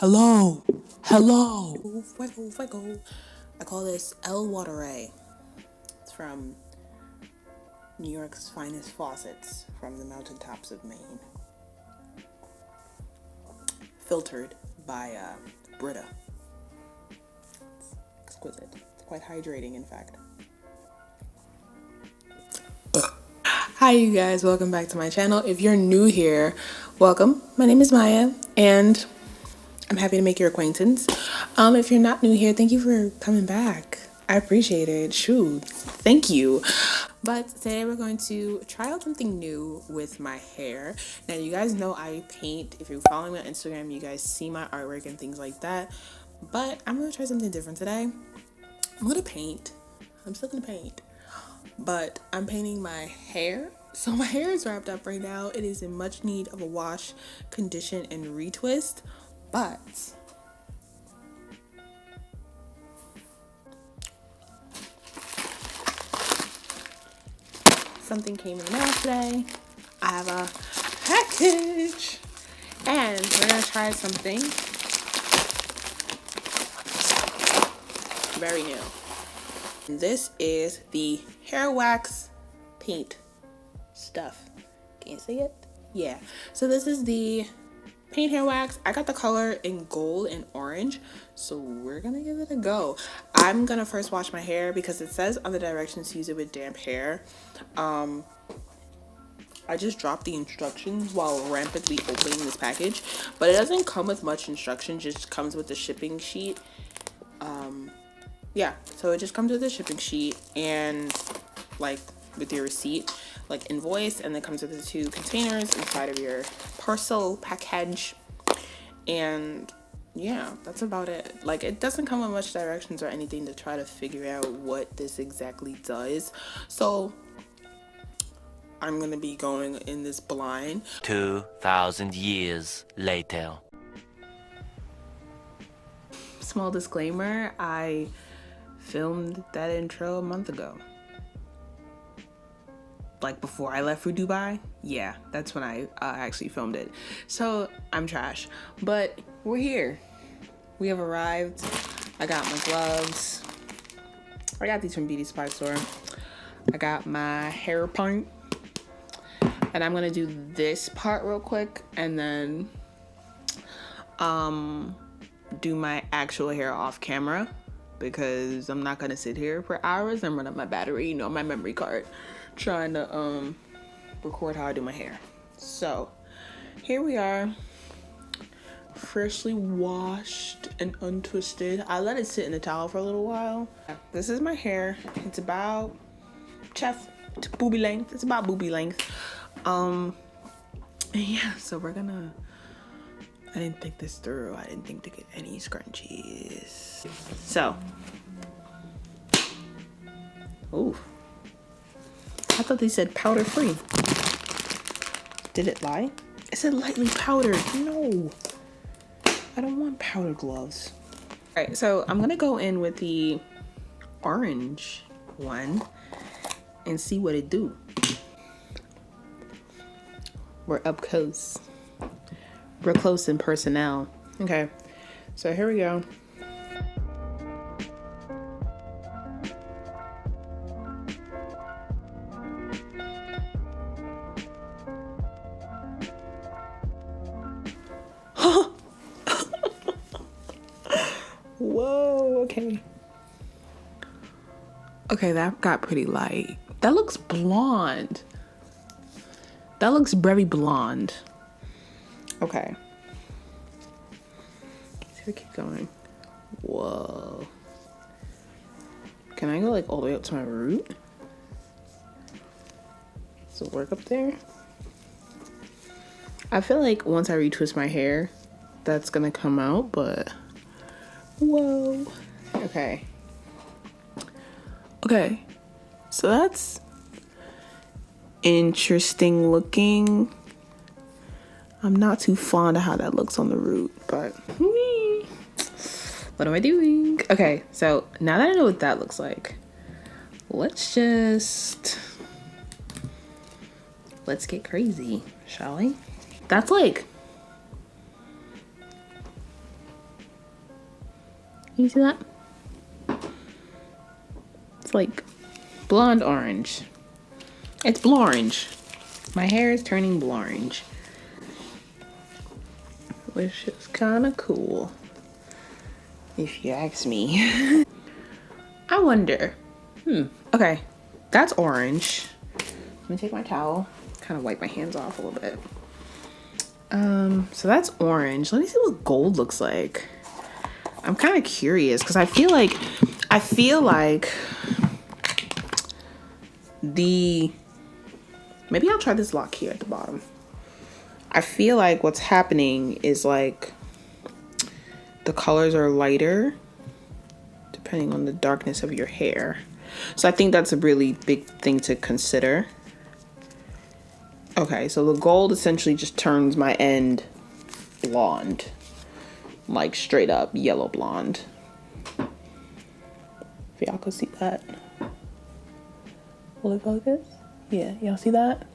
Hello. Hello. Fuego, fuego. I call this El Wateray. It's from New York's finest faucets from the mountaintops of Maine. Filtered by Brita. It's exquisite. It's quite hydrating, in fact. Hi you guys, welcome back to my channel. If you're new here, welcome. My name is Maya and I'm happy to make your acquaintance. If you're not new here, thank you for coming back. I appreciate it. Shoot, thank you. But today we're going to try out something new with my hair. Now you guys know I paint. If you're following me on Instagram, you guys see my artwork and things like that. But I'm gonna try something different today. I'm gonna paint. I'm still gonna paint. But I'm painting my hair. So my hair is wrapped up right now. It is in much need of a wash, condition, and retwist. But something came in the mail today. I have a package. And we're gonna try something very new. This is the hair wax paint stuff. Can you see it? Yeah. So this is the paint hair wax. I got the color in gold and orange, so we're gonna give it a go. I'm gonna first wash my hair because it says on the directions to use it with damp hair. I just dropped the instructions while rampantly opening this package, but it doesn't come with much instruction, just comes with the shipping sheet. Yeah, so it just comes with a shipping sheet and like with your receipt, like invoice, and then comes with the 2 containers inside of your parcel package. And yeah, that's about it. Like, it doesn't come with much directions or anything to try to figure out what this exactly does. So I'm gonna be going in this blind. 2,000 years later. Small disclaimer, I filmed that intro a month ago. Like before I left for Dubai. Yeah, that's when I actually filmed it. So I'm trash, but we're here. We have arrived. I got my gloves. I got these from Beauty Supply Store. I got my hair paint. And I'm gonna do this part real quick and then do my actual hair off camera because I'm not gonna sit here for hours and run up my battery, you know, my memory card, trying to record how I do my hair. So here we are, freshly washed and untwisted. I let it sit in a towel for a little while. This is my hair. It's about chest to booby length. It's about booby length. Yeah, so we're gonna, I didn't think this through. I didn't think to get any scrunchies. So, ooh, I thought they said powder free. Did it lie? It said lightly powdered. No, I don't want powder gloves. All right, so I'm gonna go in with the orange one and see what it do. We're up close. We're close in personnel. Okay, so here we go. Whoa, okay. Okay, that got pretty light. That looks blonde. That looks very blonde. Okay. So we keep going. Whoa. Can I go like all the way up to my root? Does it work up there? I feel like once I retwist my hair, that's gonna come out, but whoa. Okay. Okay. So that's interesting looking. I'm not too fond of how that looks on the root, but what am I doing? Okay, so now that I know what that looks like, let's get crazy, shall we? That's like Can you see that? It's like blonde orange. It's blue-orange. My hair is turning blue-orange, which is kind of cool, if you ask me. I wonder. Okay, that's orange. Let me take my towel, kind of wipe my hands off a little bit. So that's orange. Let me see what gold looks like. I'm kind of curious because I feel like maybe I'll try this lock here at the bottom. I feel like what's happening is like the colors are lighter depending on the darkness of your hair. So I think that's a really big thing to consider. Okay, so the gold essentially just turns my end blonde. Like straight up yellow blonde. If y'all could see that. Will it focus? Yeah, y'all see that?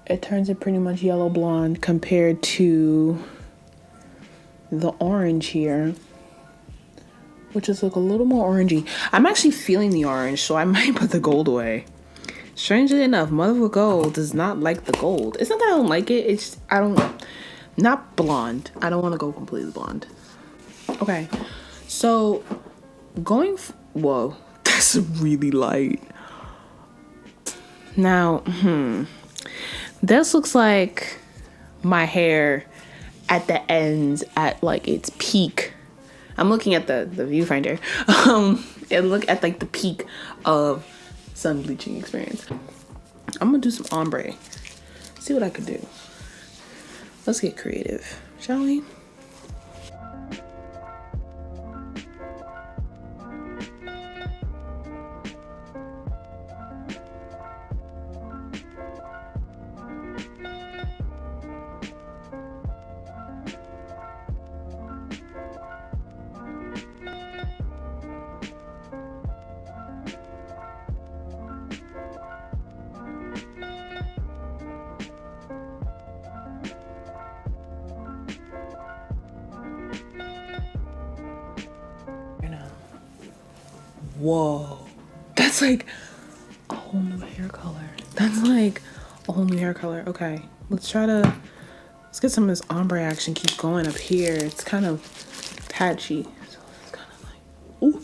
It turns it pretty much yellow blonde compared to the orange here, which is like a little more orangey. I'm actually feeling the orange, so I might put the gold away. Strangely enough, Mother of Gold does not like the gold. It's not that I don't like it, it's not blonde. I don't want to go completely blonde. Okay, so whoa, that's really light. Now, this looks like my hair at the ends at like its peak. I'm looking at the viewfinder. And look at like the peak of sun bleaching experience. I'm gonna do some ombre. See what I could do. Let's get creative, shall we? Whoa, that's like a whole new hair color. That's like a whole new hair color. Okay, let's get some of this ombre action. Keep going up here. It's kind of patchy, so it's kind of like, ooh,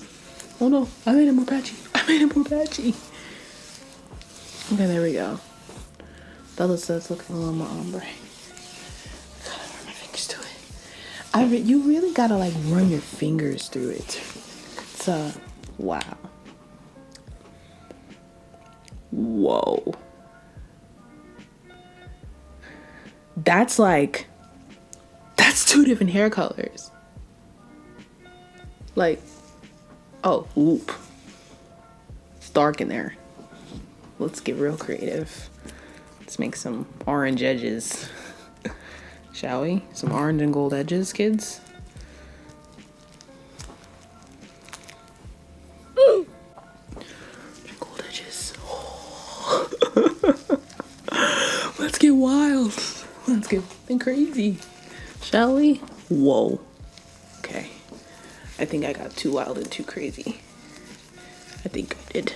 oh no, I made it more patchy. Okay, there we go. That looks looking a little more ombre. Gotta run my fingers through it. You really gotta like run your fingers through it. It's wow. Whoa. That's two different hair colors. Like, oh, whoop. It's dark in there. Let's get real creative. Let's make some orange edges. Shall we? Some orange and gold edges, kids. Gold edges. Let's get wild. Let's get crazy. Shall we? Whoa. Okay. I think I got too wild and too crazy. I think I did.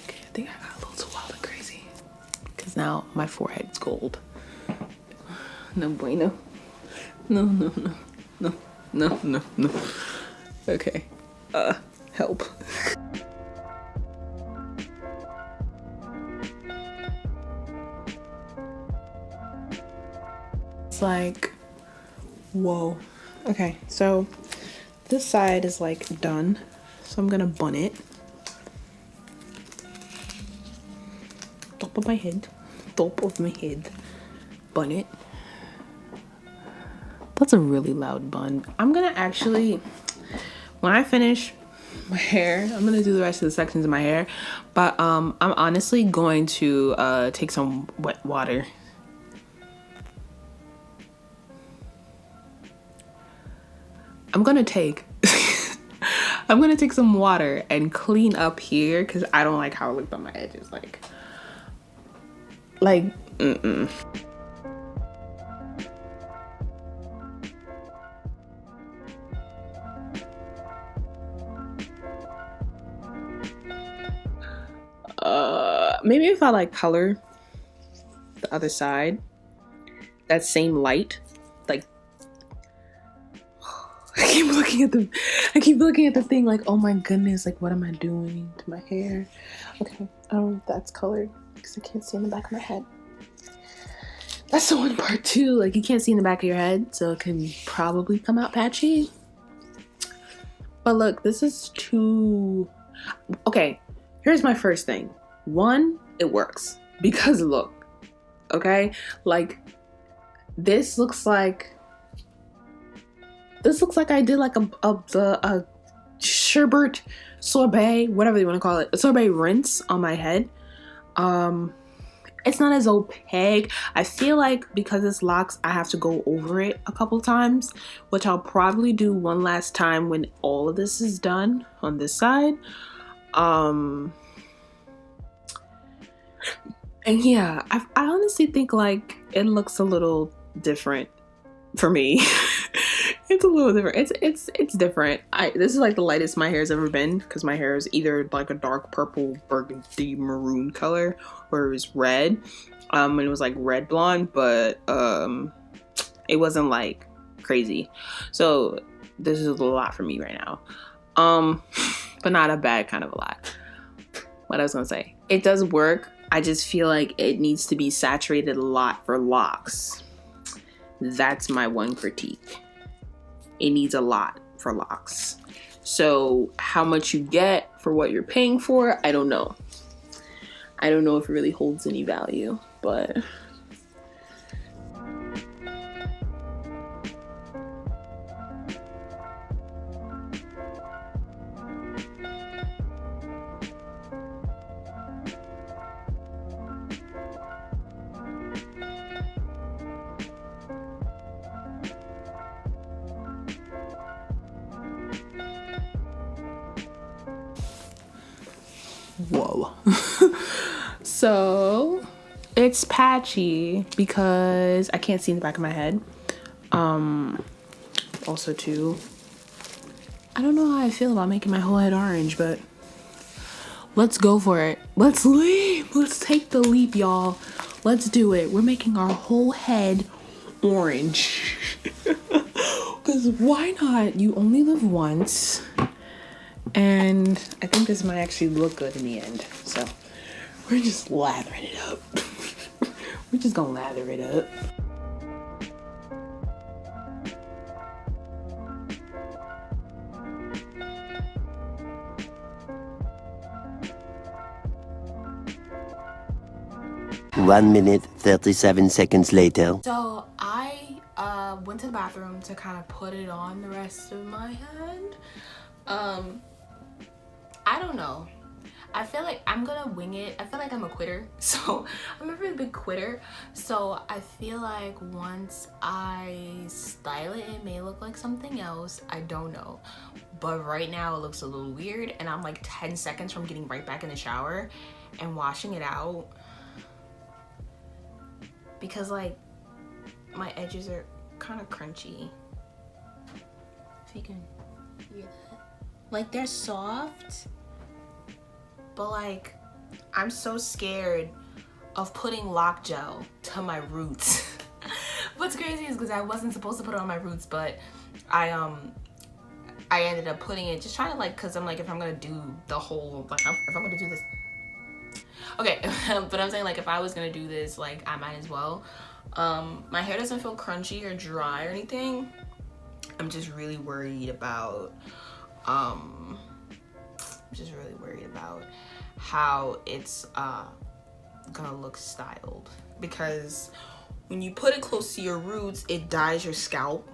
Okay, I think I got a little too wild and crazy. Because now my forehead's gold. No bueno. No. Okay. Help. It's like, whoa. Okay, so this side is like done. So I'm gonna bun it. Top of my head. Bun it. That's a really loud bun. I'm gonna actually, when I finish my hair, I'm gonna do the rest of the sections of my hair. But I'm honestly going to take some wet water. I'm gonna take some water and clean up here because I don't like how it looks on my edges. Like, maybe if I like color the other side, that same light, like I keep looking at the thing like, oh my goodness, like what am I doing to my hair? Okay, I don't know if that's colored because I can't see in the back of my head. That's the one part too, like you can't see in the back of your head, so it can probably come out patchy. But look, this is too... Okay, here's my first thing. One, it works because look, okay, like this looks like I did like a sherbet sorbet, whatever you want to call it, a sorbet rinse on my head. It's not as opaque. I feel like because it's Locs, I have to go over it a couple times, which I'll probably do one last time when all of this is done on this side. And yeah, I honestly think like it looks a little different for me. It's a little different. It's different. This is like the lightest my hair's ever been because my hair is either like a dark purple, burgundy, maroon color, or it was red. And it was like red blonde, but it wasn't like crazy. So this is a lot for me right now. But not a bad kind of a lot. What I was gonna say, it does work. I just feel like it needs to be saturated a lot for Locs. That's my one critique. It needs a lot for Locs. So how much you get for what you're paying for, I don't know. I don't know if it really holds any value, but... Whoa. So it's patchy because I can't see in the back of my head. Also too, I don't know how I feel about making my whole head orange, but let's go for it. Let's leap. Let's take the leap, y'all. Let's do it. We're making our whole head orange. Because why not? You only live once. And I think this might actually look good in the end. So we're just lathering it up. We're just gonna lather it up. One minute, 37 seconds later. So I went to the bathroom to kind of put it on the rest of my head. I don't know. I feel like I'm gonna wing it. I feel like I'm a quitter. So I'm a really big quitter. So I feel like once I style it, it may look like something else. I don't know. But right now it looks a little weird and I'm like 10 seconds from getting right back in the shower and washing it out. Because like my edges are kind of crunchy. If you can hear that. Like they're soft. But like, I'm so scared of putting lock gel to my roots. What's crazy is because I wasn't supposed to put it on my roots, but I ended up putting it, just trying to like, cause I'm like, if I'm gonna do the whole, like, if I'm gonna do this, okay, but I'm saying like, if I was gonna do this, like, I might as well. My hair doesn't feel crunchy or dry or anything. I'm just really worried about, how it's gonna look styled, because when you put it close to your roots, it dyes your scalp,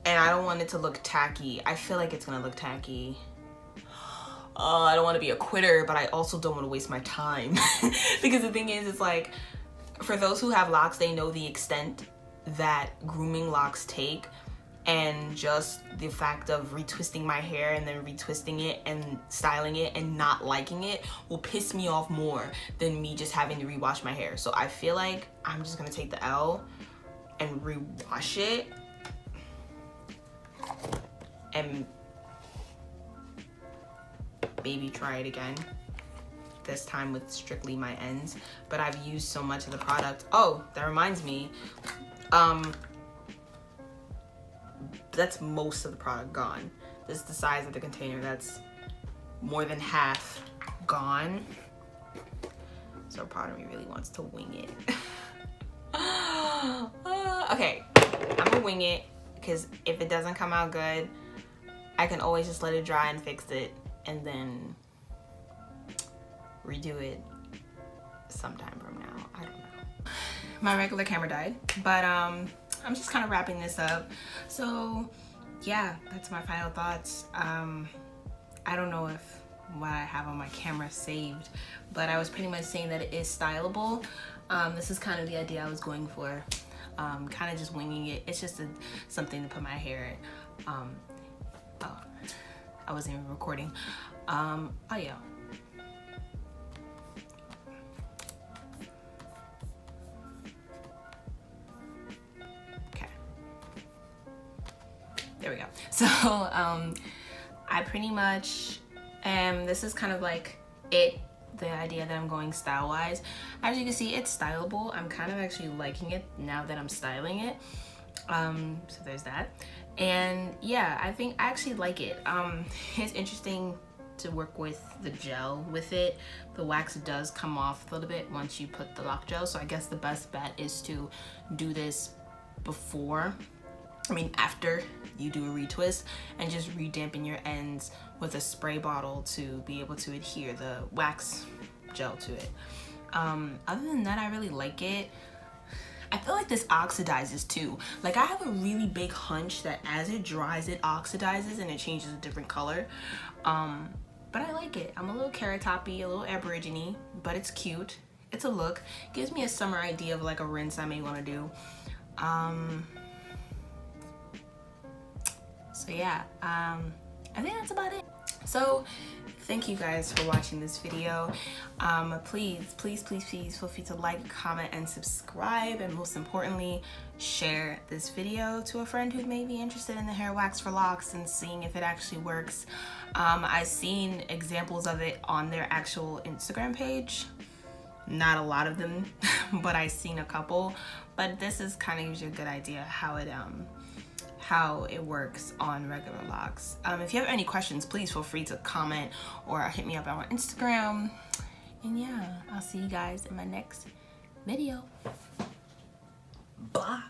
and I don't want it to look tacky. I feel like it's gonna look tacky. I don't want to be a quitter, but I also don't want to waste my time. Because the thing is, it's like, for those who have locks, they know the extent that grooming locks take. And just the fact of retwisting my hair and then retwisting it and styling it and not liking it will piss me off more than me just having to rewash my hair. So I feel like I'm just gonna take the L and rewash it and maybe try it again. this time with strictly my ends, but I've used so much of the product. Oh, that reminds me, that's most of the product gone. This is the size of the container. That's more than half gone. So part of me really wants to wing it. Okay, I'm gonna wing it, because if it doesn't come out good, I can always just let it dry and fix it, and then redo it sometime from now. I don't know. My regular camera died, but I'm just kind of wrapping this up. So yeah, that's my final thoughts. I don't know if what I have on my camera saved, but I was pretty much saying that it is stylable. This is kind of the idea I was going for. Kind of just winging it. It's just something to put my hair in. Oh, I wasn't even recording. Oh yeah. Okay. There we go. So I pretty much this is kind of like the idea that I'm going style wise. As you can see, it's stylable. I'm kind of actually liking it now that I'm styling it. So there's that. And yeah, I think I actually like it. It's interesting to work with the gel with it. The wax does come off a little bit once you put the lock gel, so I guess the best bet is to do this after you do a retwist, and just redampen your ends with a spray bottle to be able to adhere the wax gel to it. Other than that, I really like it. I feel like this oxidizes too. Like, I have a really big hunch that as it dries, it oxidizes and it changes a different color. But I like it. I'm a little carrot toppy, a little aborigine, but it's cute. It's a look. Gives me a summer idea of like a rinse I may want to do. So yeah, I think that's about it. So thank you guys for watching this video. Please feel free to like, comment, and subscribe, and most importantly, share this video to a friend who may be interested in the hair wax for locks and seeing if it actually works. I've seen examples of it on their actual Instagram page. Not a lot of them, but I've seen a couple. But this is kind of gives you a good idea how it works on regular locks. If you have any questions, please feel free to comment or hit me up on Instagram. And yeah, I'll see you guys in my next video. Bye.